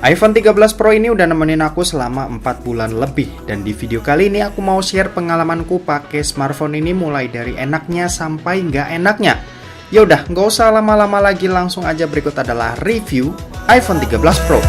iPhone 13 Pro ini udah nemenin aku selama 4 bulan lebih. Dan di video kali ini aku mau share pengalamanku pakai smartphone ini mulai dari enaknya sampai nggak enaknya. Yaudah, nggak usah lama-lama lagi, langsung aja berikut adalah review iPhone 13 Pro.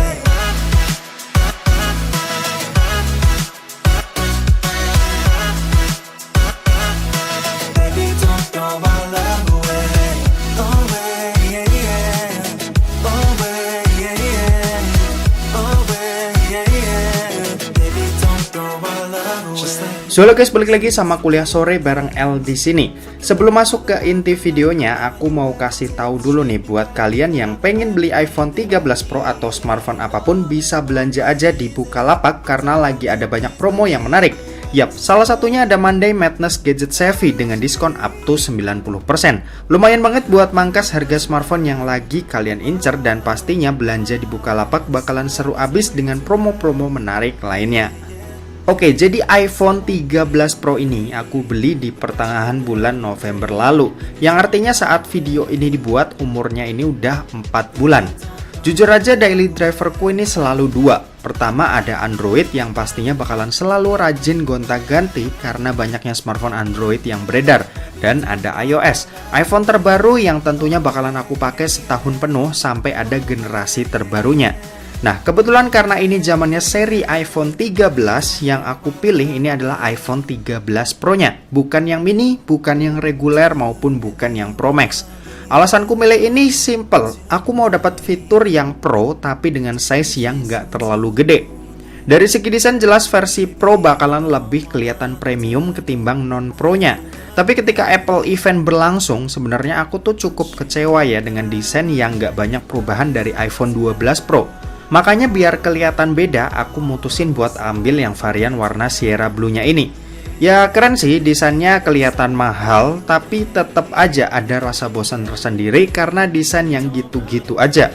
So halo guys, balik lagi sama kuliah sore bareng L di sini. Sebelum masuk ke inti videonya, aku mau kasih tahu dulu nih buat kalian yang pengen beli iPhone 13 Pro atau smartphone apapun, bisa belanja aja di Bukalapak karena lagi ada banyak promo yang menarik. Yap, salah satunya ada Monday Madness Gadget Savvy dengan diskon up to 90%. Lumayan banget buat mangkas harga smartphone yang lagi kalian incer, dan pastinya belanja di Bukalapak bakalan seru abis dengan promo-promo menarik lainnya. Oke, jadi iPhone 13 Pro ini aku beli di pertengahan bulan November lalu, yang artinya saat video ini dibuat umurnya ini udah 4 bulan. Jujur aja daily driverku ini selalu dua. Pertama ada Android yang pastinya bakalan selalu rajin gonta-ganti karena banyaknya smartphone Android yang beredar. Dan ada iOS, iPhone terbaru yang tentunya bakalan aku pakai setahun penuh sampai ada generasi terbarunya. Nah, kebetulan karena ini zamannya seri iPhone 13, yang aku pilih ini adalah iPhone 13 Pro-nya. Bukan yang mini, bukan yang reguler, maupun bukan yang Pro Max. Alasanku milih ini simple, aku mau dapat fitur yang Pro tapi dengan size yang nggak terlalu gede. Dari segi desain jelas versi Pro bakalan lebih kelihatan premium ketimbang non-Pro-nya. Tapi ketika Apple event berlangsung, sebenarnya aku tuh cukup kecewa ya dengan desain yang nggak banyak perubahan dari iPhone 12 Pro. Makanya biar kelihatan beda, aku mutusin buat ambil yang varian warna Sierra Blue-nya ini. Ya keren sih, desainnya kelihatan mahal, tapi tetap aja ada rasa bosan tersendiri karena desain yang gitu-gitu aja.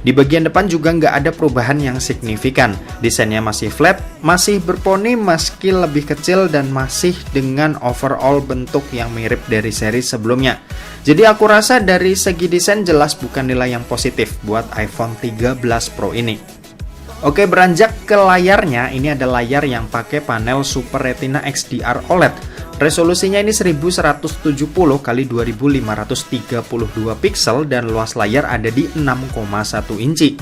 Di bagian depan juga nggak ada perubahan yang signifikan. Desainnya masih flat, masih berponi meski lebih kecil, dan masih dengan overall bentuk yang mirip dari seri sebelumnya. Jadi aku rasa dari segi desain jelas bukan nilai yang positif buat iPhone 13 Pro ini. Oke, beranjak ke layarnya, ini ada layar yang pakai panel Super Retina XDR OLED. Resolusinya ini 1170 x 2532 pixel dan luas layar ada di 6,1 inci.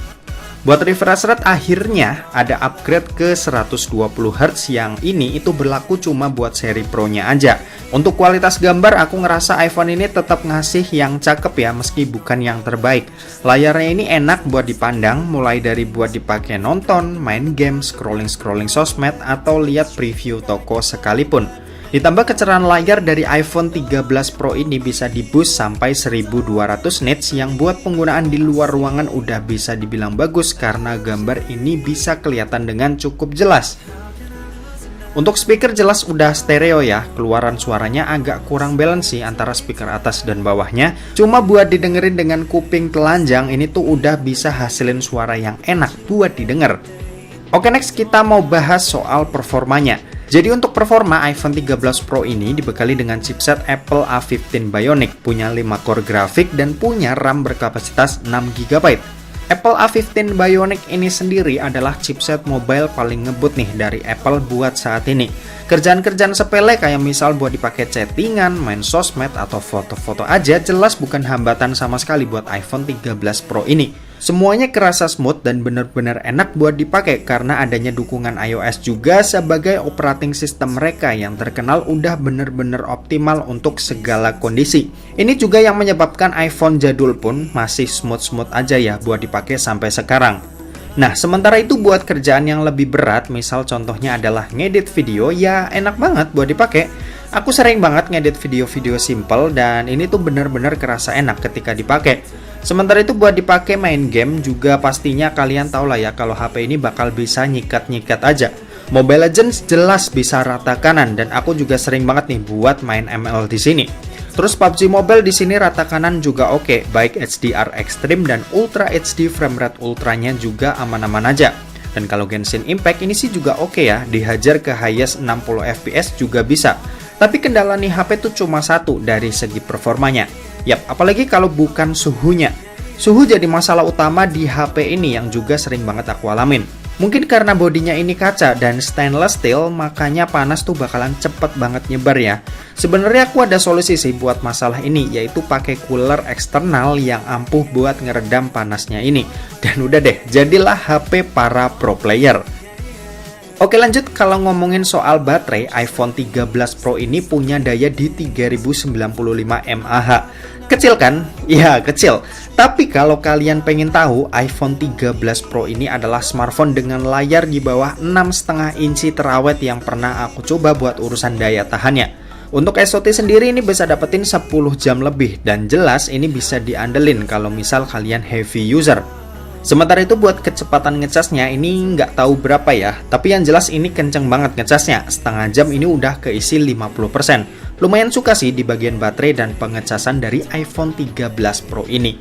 Buat refresh rate akhirnya ada upgrade ke 120 Hz, yang ini itu berlaku cuma buat seri Pro-nya aja. Untuk kualitas gambar aku ngerasa iPhone ini tetap ngasih yang cakep ya, meski bukan yang terbaik. Layarnya ini enak buat dipandang, mulai dari buat dipakai nonton, main game, scrolling sosmed, atau lihat preview toko sekalipun. Ditambah kecerahan layar dari iPhone 13 Pro ini bisa di-boost sampai 1200 nits, yang buat penggunaan di luar ruangan udah bisa dibilang bagus karena gambar ini bisa kelihatan dengan cukup jelas. Untuk speaker jelas udah stereo ya, keluaran suaranya agak kurang balance sih antara speaker atas dan bawahnya. Cuma buat didengerin dengan kuping telanjang ini tuh udah bisa hasilin suara yang enak buat didengar. Oke, next kita mau bahas soal performanya. Jadi untuk performa iPhone 13 Pro ini dibekali dengan chipset Apple A15 Bionic, punya 5 core grafik dan punya RAM berkapasitas 6 GB. Apple A15 Bionic ini sendiri adalah chipset mobile paling ngebut nih dari Apple buat saat ini. Kerjaan-kerjaan sepele kayak misal buat dipakai chattingan, main sosmed, atau foto-foto aja jelas bukan hambatan sama sekali buat iPhone 13 Pro ini. Semuanya kerasa smooth dan bener-bener enak buat dipakai karena adanya dukungan iOS juga sebagai operating system mereka yang terkenal udah bener-bener optimal untuk segala kondisi. Ini juga yang menyebabkan iPhone jadul pun masih smooth-smooth aja ya buat dipakai sampai sekarang. Nah, sementara itu buat kerjaan yang lebih berat, misal contohnya adalah ngedit video, ya enak banget buat dipakai. Aku sering banget ngedit video-video simple dan ini tuh bener-bener kerasa enak ketika dipakai. Sementara itu buat dipakai main game juga pastinya kalian tau lah ya kalau HP ini bakal bisa nyikat-nyikat aja. Mobile Legends jelas bisa rata kanan dan aku juga sering banget nih buat main ML di sini. Terus PUBG Mobile di sini rata kanan juga oke, baik HDR Extreme dan Ultra HD frame rate ultranya juga aman-aman aja. Dan kalau Genshin Impact ini sih juga oke ya, dihajar ke highest 60 fps juga bisa. Tapi kendala nih HP tuh cuma satu dari segi performanya. Yap, apalagi kalau bukan suhunya. Suhu jadi masalah utama di HP ini yang juga sering banget aku alamin. Mungkin karena bodinya ini kaca dan stainless steel, makanya panas tuh bakalan cepet banget nyebar ya. Sebenarnya aku ada solusi sih buat masalah ini, yaitu pakai cooler eksternal yang ampuh buat ngeredam panasnya ini. Dan udah deh, jadilah HP para pro player. Oke lanjut, kalau ngomongin soal baterai, iPhone 13 Pro ini punya daya di 3095 mAh. Kecil kan? Ya kecil. Tapi kalau kalian pengen tahu, iPhone 13 Pro ini adalah smartphone dengan layar di bawah 6,5 inci terawet yang pernah aku coba buat urusan daya tahannya. Untuk SOT sendiri ini bisa dapetin 10 jam lebih, dan jelas ini bisa diandelin kalau misal kalian heavy user. Sementara itu buat kecepatan ngecasnya ini nggak tahu berapa ya, tapi yang jelas ini kenceng banget ngecasnya, setengah jam ini udah keisi 50%. Lumayan suka sih di bagian baterai dan pengecasan dari iPhone 13 Pro ini.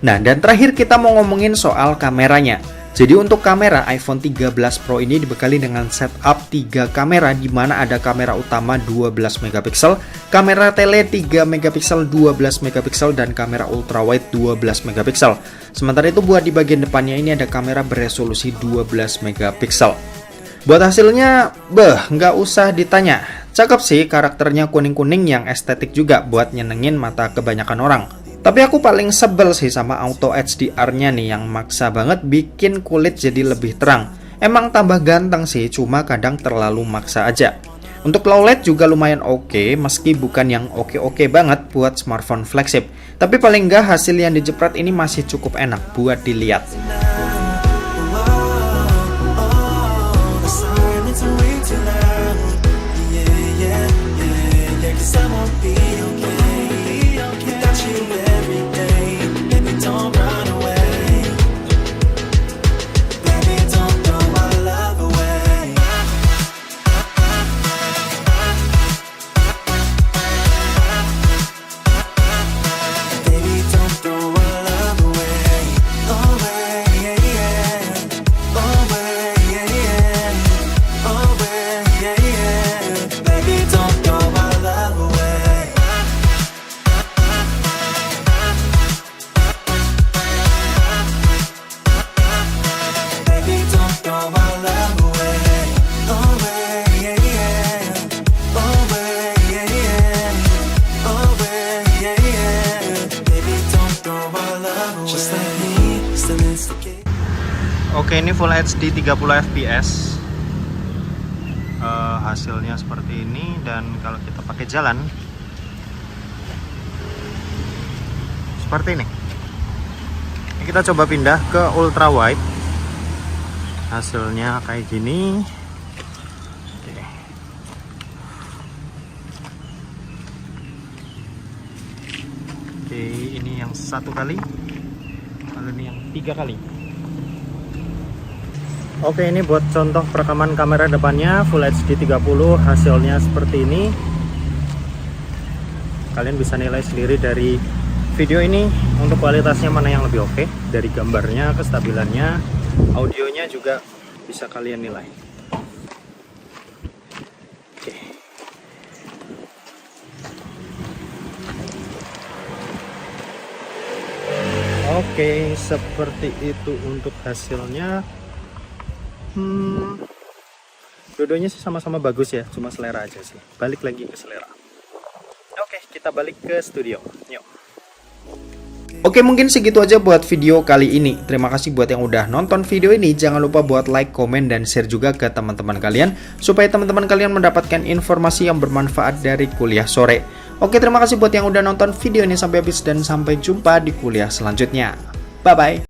Nah, dan terakhir kita mau ngomongin soal kameranya. Jadi untuk kamera, iPhone 13 Pro ini dibekali dengan setup 3 kamera, di mana ada kamera utama 12 megapiksel, kamera tele 3 megapiksel, 12 megapiksel, dan kamera ultrawide 12 megapiksel. Sementara itu buat di bagian depannya ini ada kamera beresolusi 12 megapiksel. Buat hasilnya, nggak usah ditanya. Cakep sih, karakternya kuning-kuning yang estetik juga buat nyenengin mata kebanyakan orang. Tapi aku paling sebel sih sama auto HDR-nya nih yang maksa banget bikin kulit jadi lebih terang. Emang tambah ganteng sih, cuma kadang terlalu maksa aja. Untuk low light juga lumayan oke, meski bukan yang oke-oke banget buat smartphone flagship. Tapi paling nggak hasil yang dijepret ini masih cukup enak buat dilihat. Oke, ini Full HD 30 fps. Hasilnya seperti ini, dan kalau kita pakai jalan seperti ini. Kita coba pindah ke ultra wide. Hasilnya kayak gini. Oke, ini yang 1 kali, lalu ini yang 3 kali. Oke, ini buat contoh perekaman kamera depannya Full HD 30, hasilnya seperti ini. Kalian bisa nilai sendiri dari video ini untuk kualitasnya mana yang lebih oke, dari gambarnya, kestabilannya, audionya juga bisa kalian nilai. Oke, seperti itu untuk hasilnya. Dua-duanya sih sama-sama bagus ya, cuma selera aja sih. Balik lagi ke selera. Oke, kita balik ke studio. Yuk. Oke, mungkin segitu aja buat video kali ini. Terima kasih buat yang udah nonton video ini. Jangan lupa buat like, komen, dan share juga ke teman-teman kalian, supaya teman-teman kalian mendapatkan informasi yang bermanfaat dari kuliah sore. Oke, terima kasih buat yang udah nonton video ini sampai habis, dan sampai jumpa di kuliah selanjutnya. Bye-bye.